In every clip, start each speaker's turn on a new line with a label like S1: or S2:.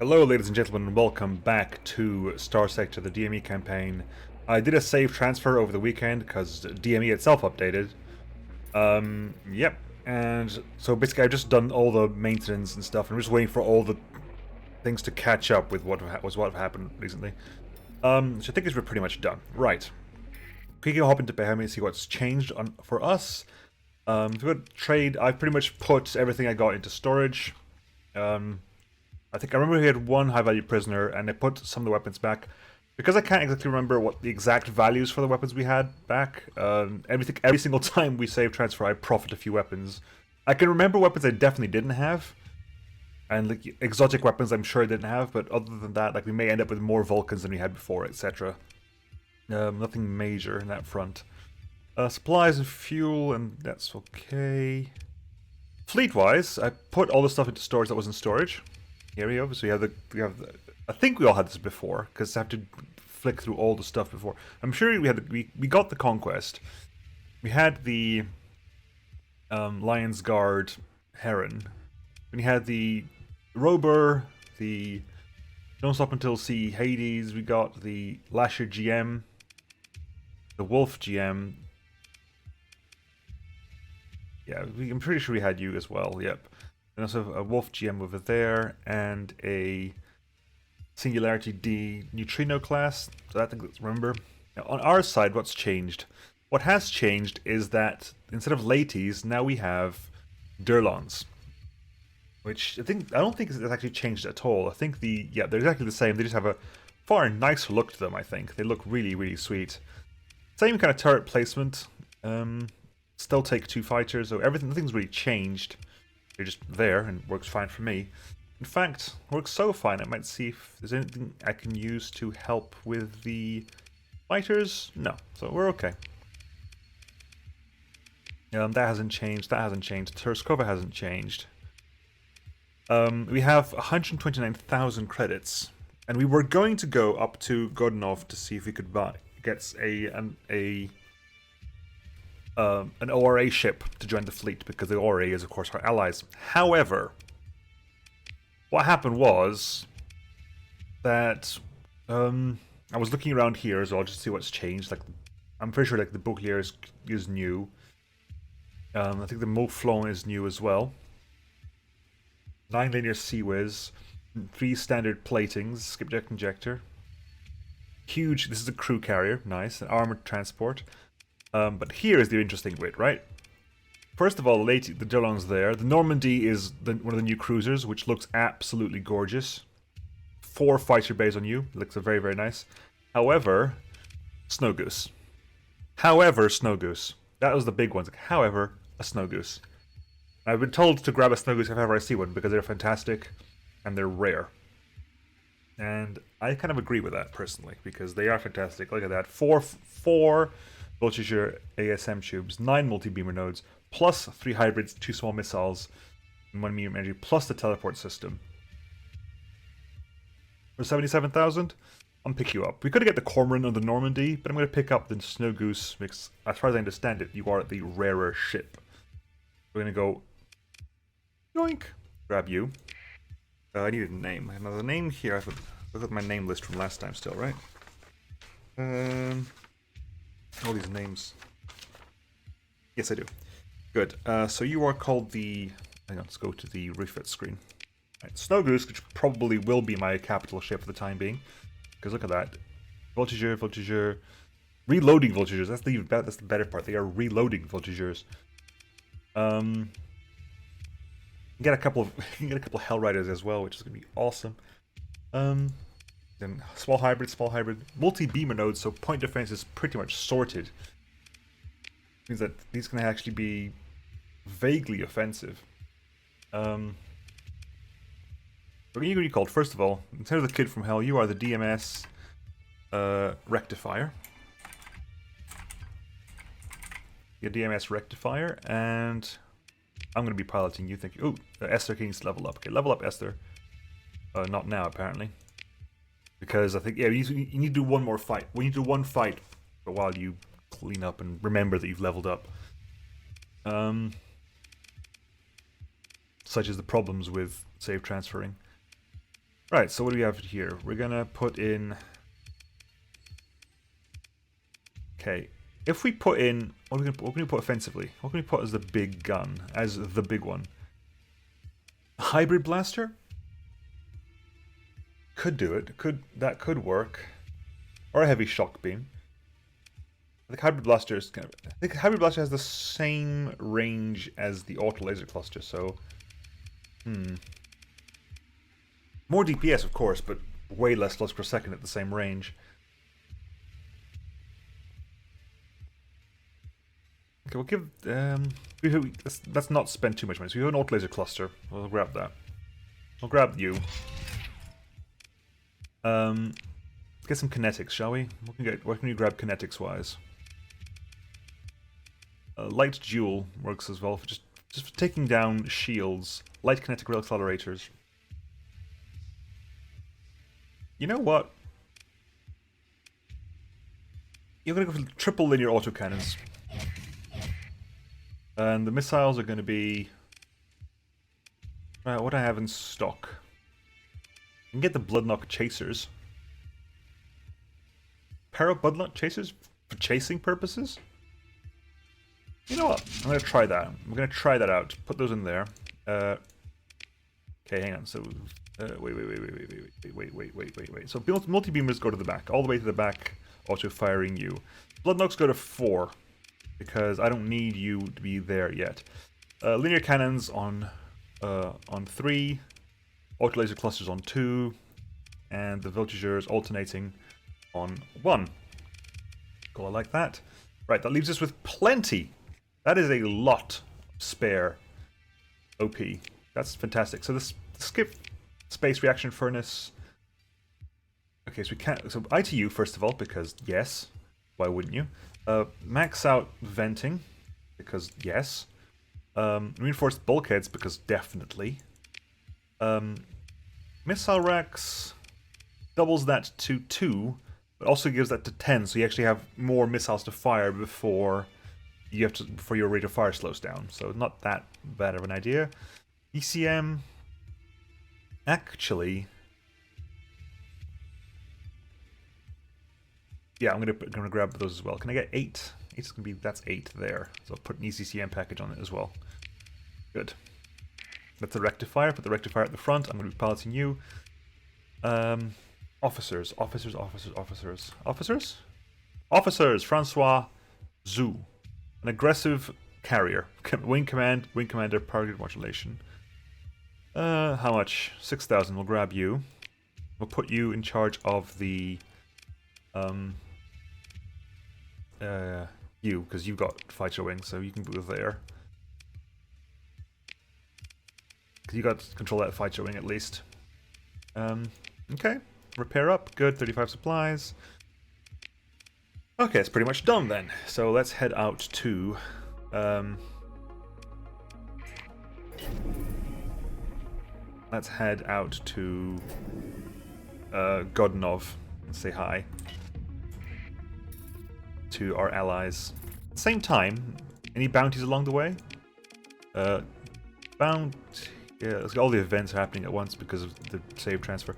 S1: Hello ladies and gentlemen, and welcome back to Starsector, the DME campaign. I did a save transfer over the weekend because DME itself updated. Yep, and so basically I've just done all the maintenance and stuff, and I'm just waiting for all the things to catch up with what happened recently. So I think we're pretty much done. Right. Quickly hop into Bahama and see what's changed for us. If we go to trade, I've pretty much put everything I got into storage. I remember we had one high-value prisoner, and I put some of the weapons back. Because I can't exactly remember what the exact values for the weapons we had back, every single time we save transfer, I profit a few weapons. I can remember weapons I definitely didn't have, and like exotic weapons I'm sure I didn't have, but other than that, like we may end up with more Vulcans than we had before, etc. Nothing major in that front. Supplies and fuel, and that's okay. Fleet-wise, I put all the stuff into storage that was in storage. Here we go. So we have the, I think we all had this before because I have to flick through all the stuff before. I'm sure we got the Conquest. We had the Lion's Guard Heron. We had the Rober, the Don't Stop Until See Hades. We got the Lasher GM, the Wolf GM. Yeah, I'm pretty sure we had you as well. Yep. And also a Wolf GM over there, and a Singularity D Neutrino class. So I think let's remember. Now on our side, what's changed? What has changed is that instead of Laties, now we have Durlons. Which I don't think it's actually changed at all. I think they're exactly the same. They just have a far nicer look to them, I think. They look really, really sweet. Same kind of turret placement. Still take 2 fighters, so nothing's really changed. They're just there and works fine for me. In fact, works so fine, I might see if there's anything I can use to help with the fighters. No, so we're okay. That hasn't changed, Terskova hasn't changed. We have 129,000 credits, and we were going to go up to Godunov to see if we could get an ORA ship to join the fleet, because the ORA is, of course, our allies. However, what happened was that I was looking around here as well just to see what's changed. Like, I'm pretty sure like the Bouclier is new. I think the Mouflon is new as well. 9 linear Seawiz, 3 standard platings, skipjack injector. Huge. This is a crew carrier, nice. An armored transport. But here is the interesting bit, right? First of all, the Durlon's there. The Normandy is one of the new cruisers, which looks absolutely gorgeous. 4 fighter bays on you. Looks very, very nice. However, Snow Goose. That was the big one. However, a Snow Goose. I've been told to grab a Snow Goose if ever I see one, because they're fantastic and they're rare. And I kind of agree with that, personally, because they are fantastic. Look at that. 4 Voltigeur ASM tubes, 9 multi-beamer nodes, plus 3 hybrids, 2 small missiles, and 1 medium energy, plus the teleport system. For 77,000, I'll pick you up. We could get the Cormoran or the Normandy, but I'm going to pick up the Snow Goose, because as far as I understand it, you are the rarer ship. We're going to go... yoink! Grab you. I needed a name. I have a name here. I've got my name list from last time still, right? All these names. Yes, I do. Good. So you are called the... hang on, let's go to the refit screen. Right, Snow Goose, which probably will be my capital ship for the time being. Because look at that. Voltigeur. Reloading Voltigeurs. That's the better part. They are reloading Voltigeurs. Get a couple of Hell Riders as well, which is going to be awesome. Then small hybrid, multi-beamer nodes, so point defense is pretty much sorted. Means that these can actually be vaguely offensive. What are you going to be called? First of all, instead of the Kid from Hell, you are the DMS Rectifier. Your DMS Rectifier, and I'm going to be piloting you. Thank you. Ooh, Esther needs to level up. Okay, level up Esther. Not now, apparently. Because I think, yeah, you need to do one more fight. We need to do one fight while you clean up and remember that you've leveled up. Such as the problems with save transferring. Right, so what do we have here? We're gonna put in... Okay, if we put in... What can we put offensively? What can we put as the big gun? As the big one? Hybrid blaster? Could do it. That could work. Or a heavy shock beam. I think hybrid blaster is kind of... I think hybrid blaster has the same range as the auto laser cluster, so... More DPS, of course, but way less slugs per second at the same range. Okay, we'll give... let's not spend too much money. So we have an auto laser cluster. We'll grab that. We'll grab you. Let's get some kinetics, shall we? What can we grab kinetics-wise? Light duel works as well for just for taking down shields. Light kinetic rail accelerators. You know what? You're going to go for triple linear autocannons. And the missiles are going to be... what do I have in stock? You can get the Bloodknock Chasers. Para Bloodknock Chasers? For chasing purposes? You know what? I'm going to try that. I'm going to try that out. Put those in there. Okay, hang on. So... wait. So multi-beamers go to the back. All the way to the back, auto-firing you. Bloodknocks go to 4. Because I don't need you to be there yet. Linear cannons on 3. Auto laser clusters on 2. And the Voltigeurs alternating on 1. Cool, I like that. Right, that leaves us with plenty. That is a lot of spare OP. That's fantastic. So this skip space reaction furnace. Okay, so we can't. So ITU first of all, because yes, why wouldn't you? Max out venting, because yes. Reinforced bulkheads, because definitely. Missile racks doubles that to 2, but also gives that to 10, so you actually have more missiles to fire before your rate of fire slows down. So not that bad of an idea. ECM. Actually, yeah, I'm gonna grab those as well. Can I get 8? That's 8 there. So I'll put an ECCM package on it as well. Good. That's the rectifier. Put the rectifier at the front. I'm gonna be piloting you. Officers. Francois Zhu, an aggressive carrier. Wing commander, target modulation. How much? 6,000. We'll grab you. We'll put you in charge of the you, because you've got fighter wings, so you can go there. Because you got control of that fighter wing at least. Okay. Repair up. Good. 35 supplies. Okay, it's pretty much done then. So let's head out to Godunov and say hi to our allies. At the same time, any bounties along the way? Yeah, all the events are happening at once because of the save transfer.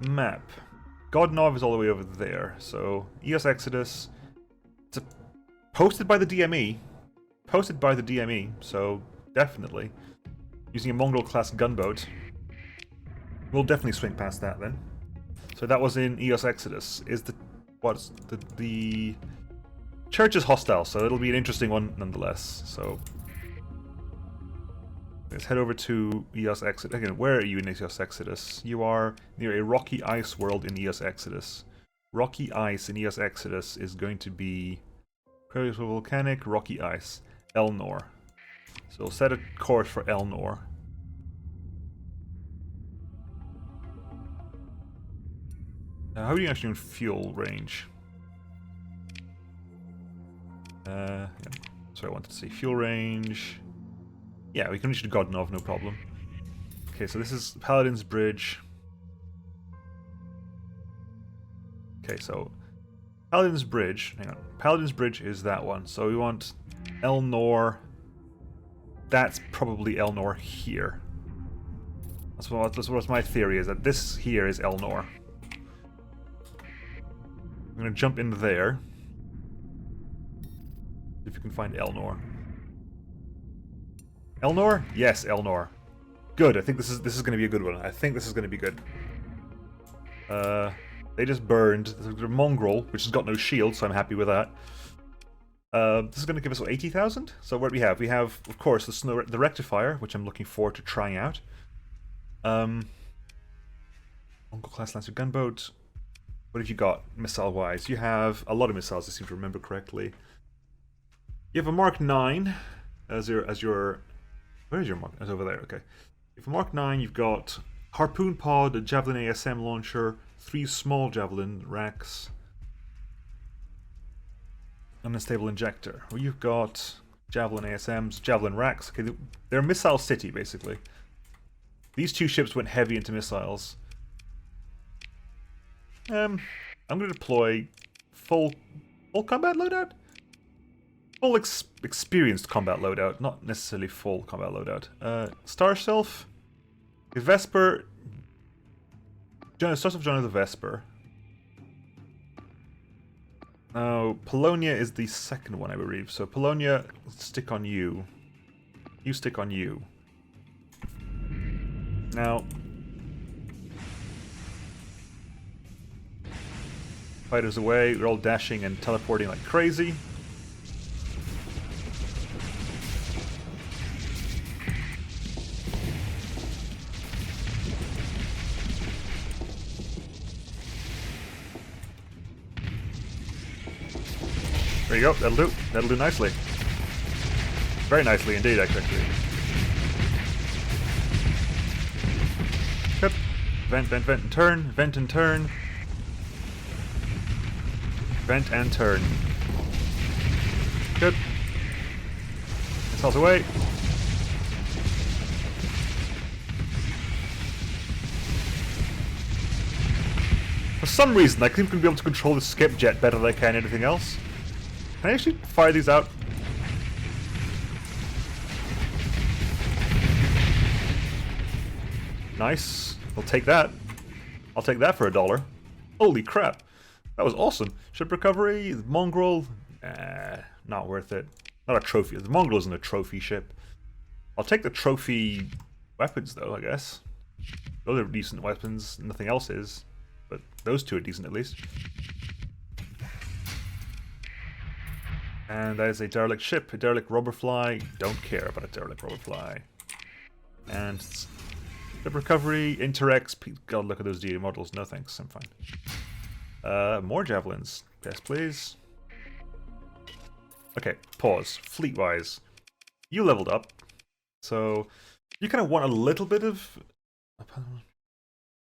S1: Map. Godunov is all the way over there, so EOS Exodus. It's posted by the DME. So definitely. Using a Mongol-class gunboat. We'll definitely swing past that then. So that was in EOS Exodus. The church is hostile, so it'll be an interesting one nonetheless. So let's head over to EOS Exodus. Again, where are you in EOS Exodus? You are near a rocky ice world in EOS Exodus. Rocky ice in EOS Exodus is going to be volcanic rocky ice. Elnor. So we'll set a course for Elnor. How are you actually in fuel range? Yeah. So I wanted to see fuel range. Yeah, we can reach to Godunov, no problem. Okay, so this is Paladin's Bridge. Okay, so Paladin's Bridge. Hang on. Paladin's Bridge is that one. So we want Elnor. That's probably Elnor here. That's what my theory is, that this here is Elnor. I'm gonna jump in there. See if you can find Elnor. Elnor? Yes, Elnor. Good. I think this is gonna be a good one. I think this is gonna be good. They just burned the mongrel, which has got no shield, so I'm happy with that. This is going to give us, what, 80,000? So what do we have? We have, of course, the rectifier, which I'm looking forward to trying out. Mongol-class Lancer gunboat. What have you got, missile-wise? You have a lot of missiles, I seem to remember correctly. You have a Mark 9 as your... Where is your Mark? It's over there, okay. You have a Mark 9, you've got Harpoon Pod, a Javelin ASM launcher, 3 small Javelin racks, and a stable injector. Well, you've got Javelin ASMs, Javelin racks. Okay, they're Missile City, basically. These 2 ships went heavy into missiles. I'm going to deploy full combat loadout? Full experienced combat loadout, not necessarily full combat loadout. Star Sylph, Vesper, Starts with John of the Vesper. Now, Polonia is the second one, I believe. So, Polonia, stick on you. You stick on you. Now, fighters away. We're all dashing and teleporting like crazy. There you go, that'll do nicely. Very nicely indeed, actually. Yep. Vent and turn, vent and turn. Vent and turn. Good. Missiles away. For some reason, I think I'm going to be able to control the skip jet better than I can anything else. Can I actually fire these out? Nice. I'll take that. I'll take that for $1. Holy crap. That was awesome. Ship recovery, mongrel. Not worth it. Not a trophy. The mongrel isn't a trophy ship. I'll take the trophy weapons though, I guess. Those are decent weapons. Nothing else is. But those 2 are decent at least. And that is a derelict ship, a derelict rubberfly. Don't care about a derelict rubberfly. And ship recovery, Interex. God, look at those DA models. No thanks, I'm fine. More javelins. Yes, please. Okay, pause. Fleet-wise, you leveled up, so you kind of want a little bit of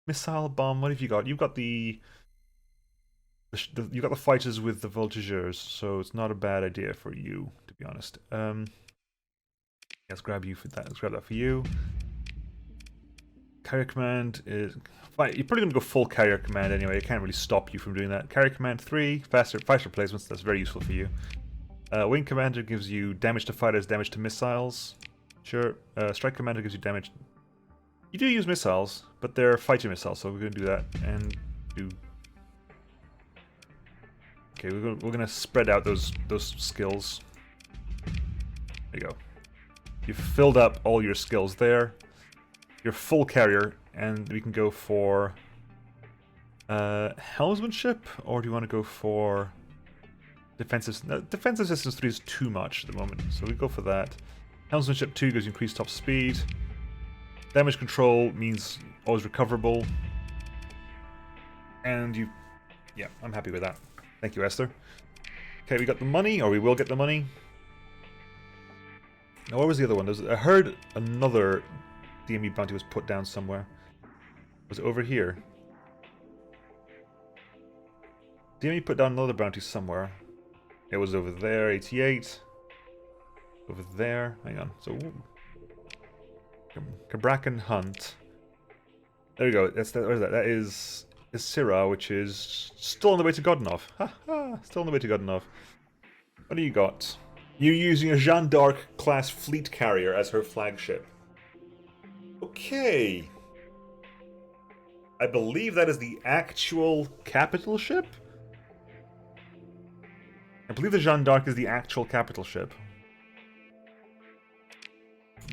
S1: missile bomb. What have you got? You've got you got the fighters with the voltigeurs, so it's not a bad idea for you, to be honest. Let's grab you for that. Let's grab that for you. Carrier command is fine. You're probably going to go full carrier command anyway. It can't really stop you from doing that. Carrier command 3, faster replacements. That's very useful for you. Wing commander gives you damage to fighters, damage to missiles. Sure. Strike commander gives you damage. You do use missiles, but they're fighter missiles, so we're going to do that and do. Okay, we're gonna spread out those skills. There you go. You've filled up all your skills there. You're full carrier, and we can go for helmsmanship, or do you want to go for defensive? No, defensive systems 3 is too much at the moment, so we go for that. Helmsmanship 2 gives you increased top speed. Damage control means always recoverable, and yeah, I'm happy with that. Thank you, Esther. Okay, we got the money, or we will get the money. Now, where was the other one? I heard another DME bounty was put down somewhere. Was it over here? DME put down another bounty somewhere. It was over there, 88. Over there. Hang on. So, Cabrakan Hunt. There we go. That's where's that? That is Syrah, which is still on the way to Godunov. Haha, still on the way to Godunov. What do you got? You're using a Jeanne d'Arc class fleet carrier as her flagship. Okay. I believe that is the actual capital ship? I believe the Jeanne d'Arc is the actual capital ship.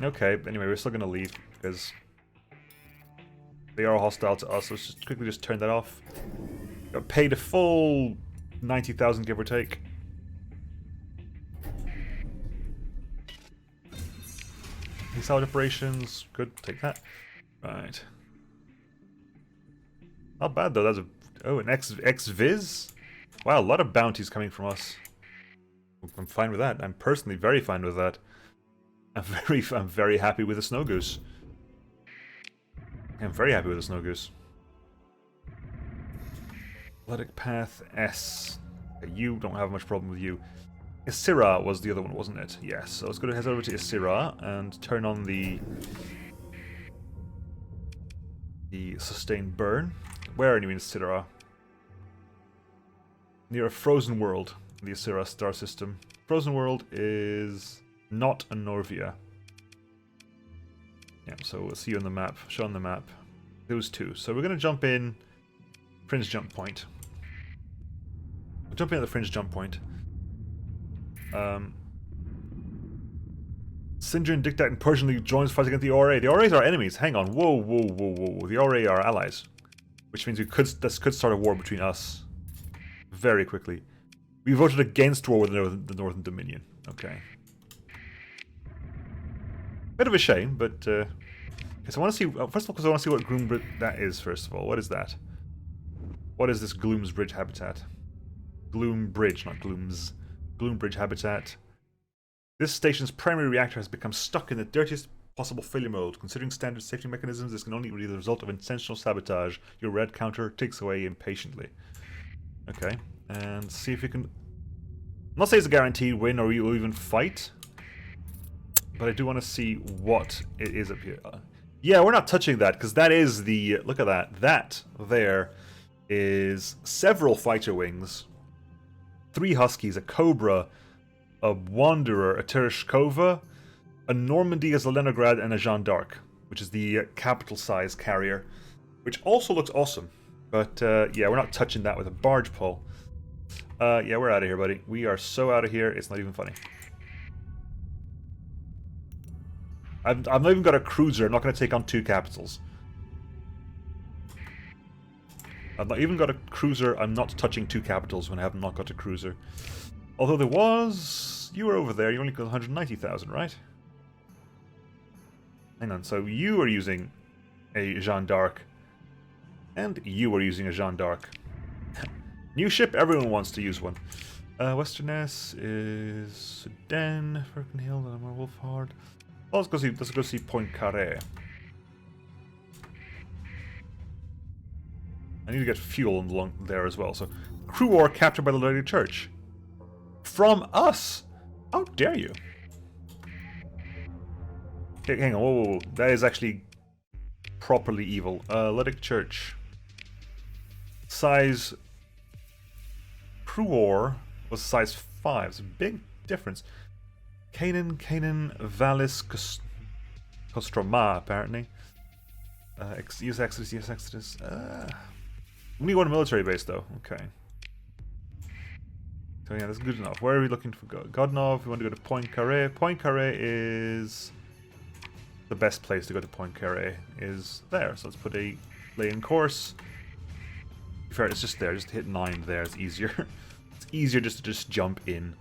S1: Okay, anyway, we're still gonna leave, because they are hostile to us, so let's just quickly just turn that off. Got paid a full 90,000, give or take. Solid operations, good, take that. Right. Not bad though, that's a... Oh, an X-Viz? Wow, a lot of bounties coming from us. I'm fine with that. I'm personally very fine with that. I'm very happy with the Snow Goose. I'm very happy with the Snow Goose. Athletic Path S. Okay, you don't have much problem with you. Isira was the other one, wasn't it? Yes. So let's go head over to Isira and turn on the sustained burn. Where are you in Isira? Near a frozen world, the Isira star system. Frozen world is not a Norvia. Yeah, so we'll see you on the map. Show on the map. Those two. So we're going to jump in Fringe Jump Point. We'll jump in at the Fringe Jump Point. Sinjin, Dictat, and Persian League joins fight against the RA. The RAs are enemies. Hang on. Whoa, whoa, whoa, whoa. The RA are allies. Which means this could start a war between us very quickly. We voted against war with the Northern Dominion. Okay. Bit of a shame, but... okay, so I want to see... first of all, because I want to see what Gloom that is, first of all. What is that? What is this Gloom's Bridge habitat? Gloom Bridge, not Gloom's. Gloom Bridge habitat. This station's primary reactor has become stuck in the dirtiest possible failure mode. Considering standard safety mechanisms, this can only be the result of intentional sabotage. Your red counter ticks away impatiently. Okay, and see if you can... I'm not saying it's a guaranteed win or you'll even fight, but I do want to see what it is up here. Yeah, we're not touching that, because that is the... Look at that. That there is several fighter wings, 3 Huskies, a Cobra, a Wanderer, a Tereshkova, a Normandy, a Leningrad, and a Jeanne d'Arc, which is the capital-size carrier, which also looks awesome. But, yeah, we're not touching that with a barge pull. Yeah, we're out of here, buddy. We are so out of here, it's not even funny. I've not even got a cruiser. I'm not going to take on 2 capitals. I've not even got a cruiser. I'm not touching 2 capitals when I have not got a cruiser. Although there was... You were over there. You only got 190,000, right? Hang on. So you are using a Jeanne d'Arc. And you are using a Jeanne d'Arc. New ship. Everyone wants to use one. Western S is Sudan, Firkenhill, Wolfhard. Well, let's go see Point Carré. I need to get fuel along there as well. So, crew war captured by the Lady Church. From us! How dare you? Okay, hang on. Whoa, whoa, whoa. That is actually properly evil. Letic Church. Size... Crew war was size 5. It's a big difference. Canaan, Valis, Kostroma, apparently. Use Exodus. We need one military base, though. Okay. So, yeah, that's good enough. Where are we looking for Godnov? We want to go to Point Carré. Point Carré is... The best place to go to Point Carré is there. So let's put a lane course. To be fair, it's just there. Just hit 9 there. It's easier. It's easier just to just jump in.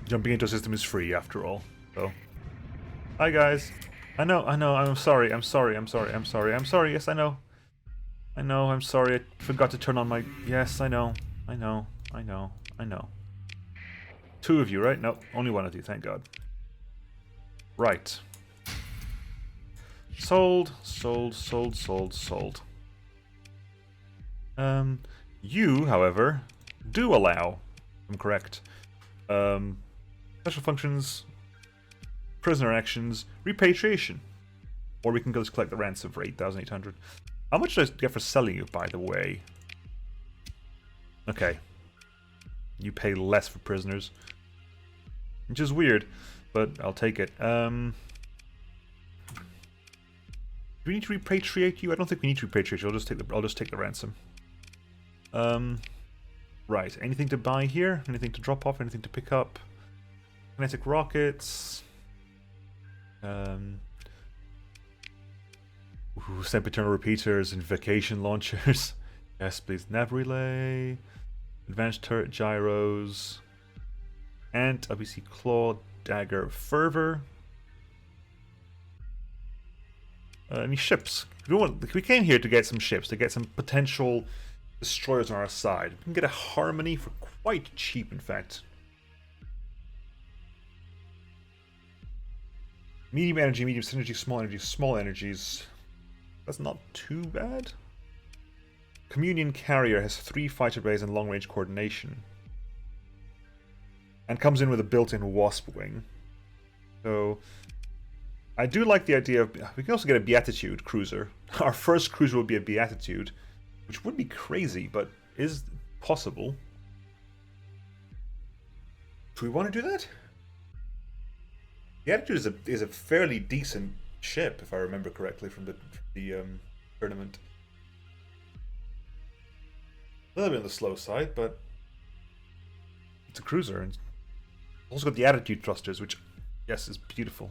S1: Jumping into a system is free, after all. So, hi guys. I know. I'm sorry. Yes, I know. I'm sorry. I forgot to turn on my... Yes, I know. 2 of you, right? No, only 1 of you. Thank God. Right. Sold. You, however, do allow. I'm correct. Special functions, prisoner actions, repatriation. Or we can go just collect the ransom for 8,800. How much does I get for selling you, by the way? Okay. You pay less for prisoners. Which is weird, but I'll take it. Do we need to repatriate you? I don't think we need to repatriate you. I'll just take the ransom. Right. Anything to buy here? Anything to drop off? Anything to pick up? Kinetic rockets. Sempiternal repeaters, invocation launchers. Yes, please. Nav relay. Advanced turret gyros. And obviously claw, dagger, fervor. Any ships? We came here to get some ships, to get some potential destroyers on our side. We can get a Harmony for quite cheap, in fact. Medium energy, medium synergy, small energies. That's not too bad. Communion Carrier has 3 fighter bays and long-range coordination. And comes in with a built-in Wasp wing. So I do like the idea of... We can also get a Beatitude cruiser. Our first cruiser would be a Beatitude, which would be crazy, but is possible. Do we want to do that? Beatitude is a fairly decent ship, if I remember correctly, from the tournament. A little bit on the slow side, but it's a cruiser, and also got the attitude thrusters, which, yes, is beautiful.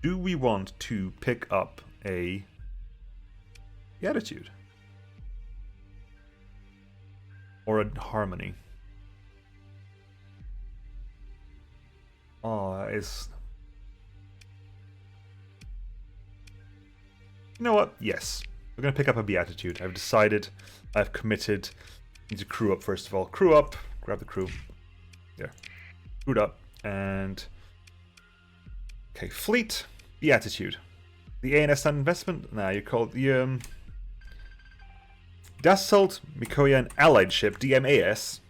S1: Do we want to pick up the attitude? Or a Harmony? Oh, that is... You know what? Yes. We're going to pick up a Beatitude. I've decided. I've committed. Need to crew up first of all. Crew up. Grab the crew. There. Crewed up. And... Okay, fleet. Beatitude. The ANS not investment? Nah, you call it the... Dassault-Mikoyan Allied Ship, DMAS.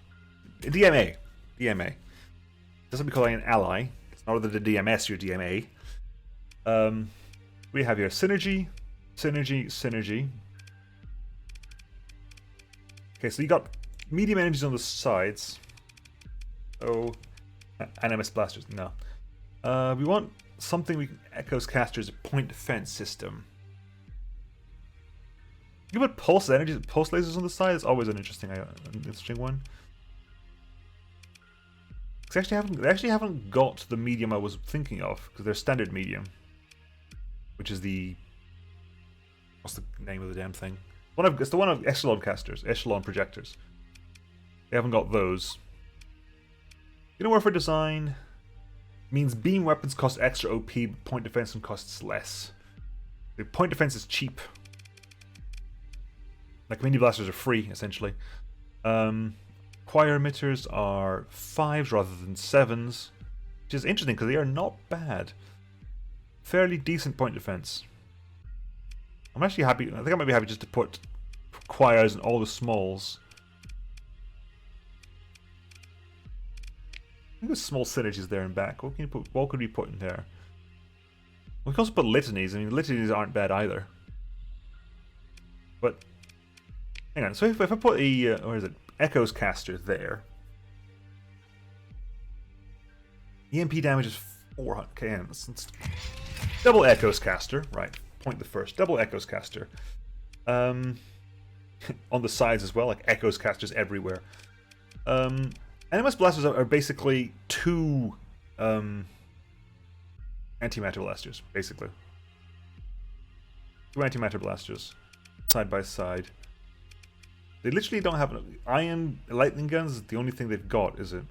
S1: DMA. DMA. Dassault-Mikoyan an ally. It's not whether the DMS or DMA. We have here Synergy. Synergy. Okay, so you got medium energies on the sides. Oh, NMS blasters. No. We want something we can Echoes Caster's point defense system. You put pulse energies, pulse lasers on the side. It's always an interesting one. They actually haven't got the medium I was thinking of, because they're standard medium, which is the... What's the name of the damn thing? It's the one of echelon casters, echelon projectors. They haven't got those. Unit warfare design means beam weapons cost extra OP, but point defense costs less. The point defense is cheap. Like mini blasters are free, essentially. Choir emitters are 5s rather than 7s, which is interesting because they are not bad. Fairly decent point defense. I'm actually happy. I think I might be happy just to put choirs and all the smalls. I think there's small synergies there and back. What could we put in there? We can also put litanies. I mean, litanies aren't bad either. But hang on. So if I put a where is it? Echoes caster there. EMP damage is 400. Okay, and it's double Echoes caster. Right. Point the first. Double Echoes caster. On the sides as well, like Echoes casters everywhere. NMS blasters are basically 2 antimatter blasters, basically. 2 antimatter blasters, side by side. They literally don't have iron lightning guns. Is the only thing they've got, is it?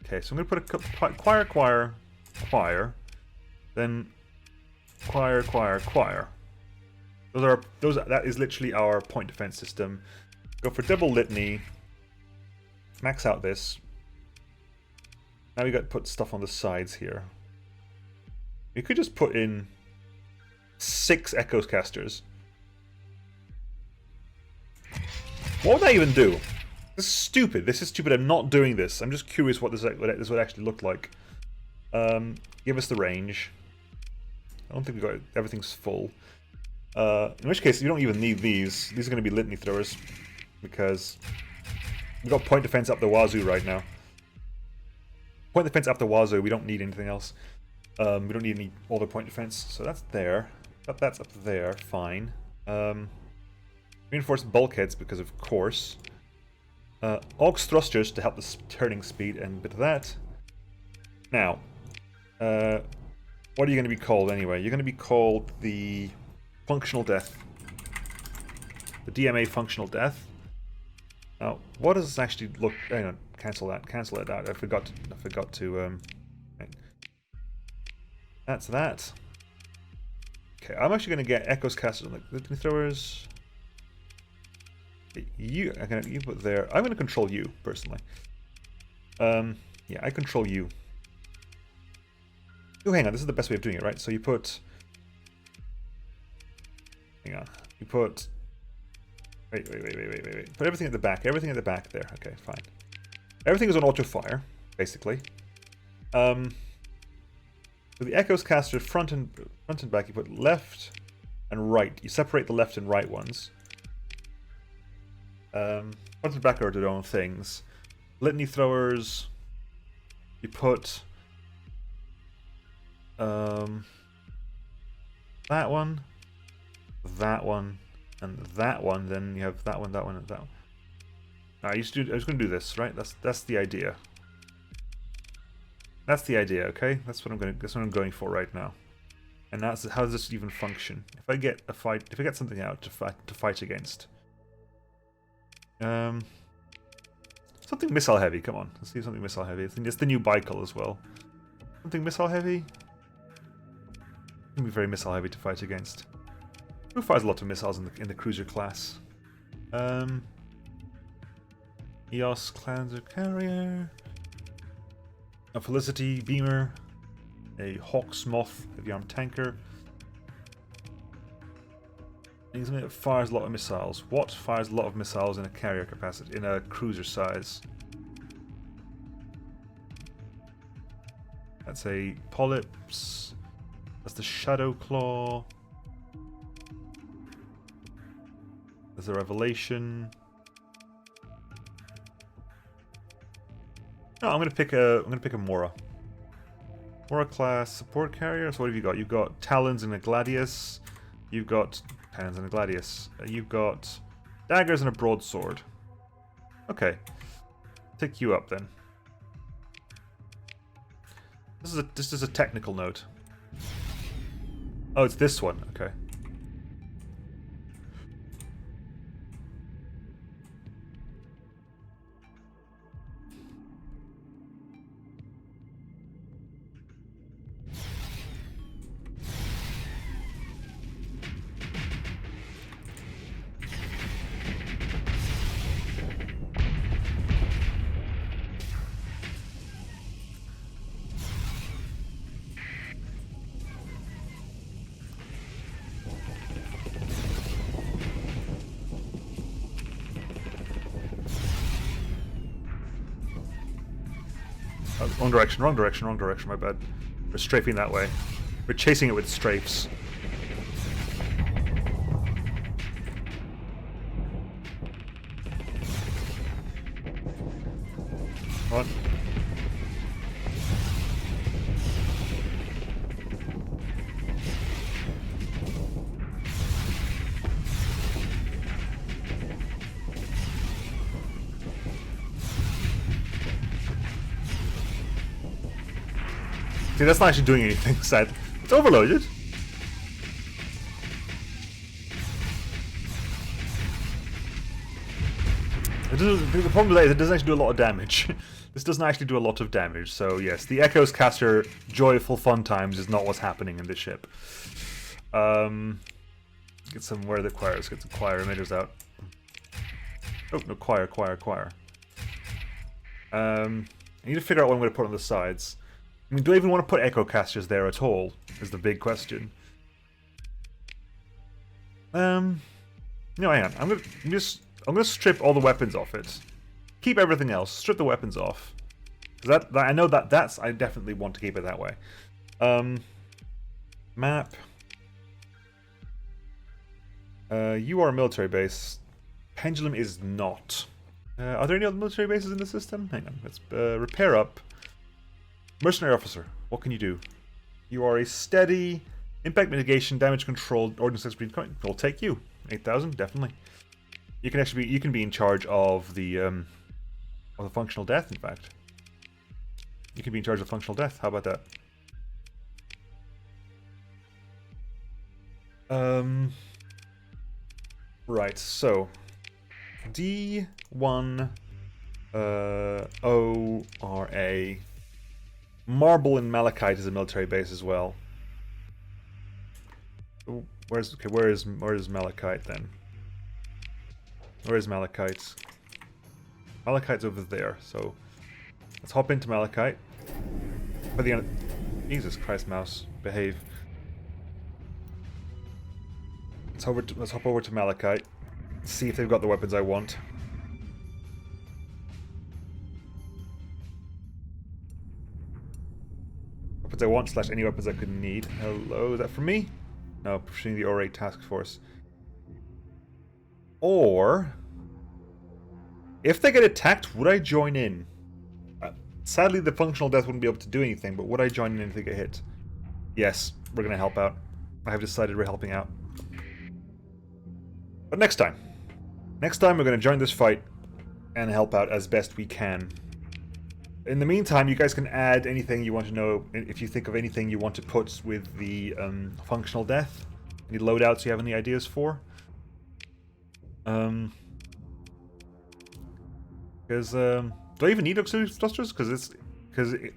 S1: Okay, so I'm gonna put a choir, then choir. That is literally our point defense system. Go for double litany. Max out this. Now we got to put stuff on the sides here. We could just put in 6 Echoes casters. What would that even do? This is stupid. This is stupid. I'm not doing this. I'm just curious what this would actually look like. Give us the range. I don't think we got everything's full. In which case, you don't even need these. These are going to be litany throwers because we've got point defense up the wazoo right now. Point defense up the wazoo. We don't need anything else. We don't need any other point defense. So that's there. That's up there. Fine. Reinforced bulkheads because of course. Aux thrusters to help the turning speed and a bit of that. Now, what are you going to be called anyway? You're going to be called the Functional Death. The DMA Functional Death. Now, what does this actually look... Hang on, cancel it out. I forgot to right. That's that. Okay, I'm actually going to get Echoes casted on the throwers. You put there. I'm going to control you, personally. Yeah, I control you. Oh, hang on, this is the best way of doing it, right? So you put... Hang on. You put... Wait. Put everything at the back. Everything at the back there. Okay, fine. Everything is on auto fire, basically. So the Echoes caster front and back, you put left and right. You separate the left and right ones. Front and back are their own things. Litany throwers, you put that one, and that one. Then you have that one, and that one. I was going to do this, right? That's the idea. That's the idea, okay? That's what I'm going for right now. And that's how does this even function? If I get something out to fight against. Something missile heavy, come on. Let's see something missile heavy. It's the new Baikal as well. Something missile heavy? It's gonna be very missile heavy to fight against. Who fires a lot of missiles in the cruiser class? EOS Cleanser Carrier. A Felicity Beamer. A Hawk's Moth heavy armed tanker. Something that fires a lot of missiles. What fires a lot of missiles in a carrier capacity, in a cruiser size? That's a Polyps. That's the Shadow Claw. There's a Revelation. No, I'm gonna pick a Mora. Mora class support carrier. So what have you got? You've got Talons and a Gladius. You've got Talons and a Gladius. You've got daggers and a broadsword. Okay, take you up then. This is a technical note. Oh, it's this one. Okay. Wrong direction, my bad. We're strafing that way. We're chasing it with strafes. Come on. See, that's not actually doing anything, sad. It's overloaded. The problem with that is it doesn't actually do a lot of damage. This doesn't actually do a lot of damage, so yes, the Echoes caster joyful fun times is not what's happening in this ship. Get some, where are the choirs? Get some choir emitters out. Oh, no, choir. I need to figure out what I'm going to put on the sides. I mean, do I even want to put echo casters there at all? Is the big question. No, hang on. I'm gonna strip all the weapons off it. Keep everything else. Strip the weapons off. That I know that's I definitely want to keep it that way. Map. You are a military base. Pendulum is not. Are there any other military bases in the system? Hang on. Let's repair up. Mercenary officer, what can you do? You are a steady impact mitigation, damage control, ordnance expert. We'll take you. 8,000, definitely. You can actually be in charge of the functional death. In fact, you can be in charge of functional death. How about that? Right. So D1 ORA. Marble and Malachite is a military base as well. Where's Malachite then? Where is Malachite? Malachite's over there, so let's hop into Malachite. For the end, Jesus Christ, mouse, behave. Let's hop over to Malachite. See if they've got the weapons I want. Weapons I want / any weapons I could need. Hello, is that for me? No, pursuing the ORA task force. Or, if they get attacked, would I join in? Sadly, the functional death wouldn't be able to do anything, but would I join in if they get hit? Yes, we're going to help out. I have decided we're helping out. But next time. Next time, we're going to join this fight and help out as best we can. In the meantime, you guys can add anything you want to know. If you think of anything you want to put with the functional death. Any loadouts you have any ideas for? Because do I even need auxiliary thrusters? Because you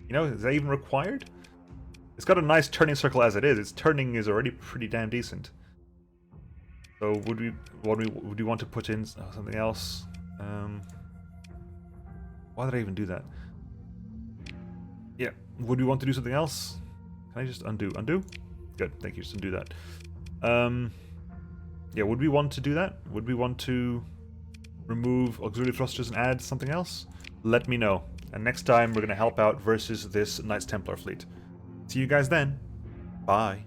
S1: know, is that even required? It's got a nice turning circle as it is. Its turning is already pretty damn decent. So would we want to put in something else? Why did I even do that? Yeah, would we want to do something else? Can I just undo? Undo? Good, thank you. Just undo that. Yeah, would we want to do that? Would we want to remove auxiliary thrusters and add something else? Let me know. And next time we're going to help out versus this Knights Templar fleet. See you guys then. Bye.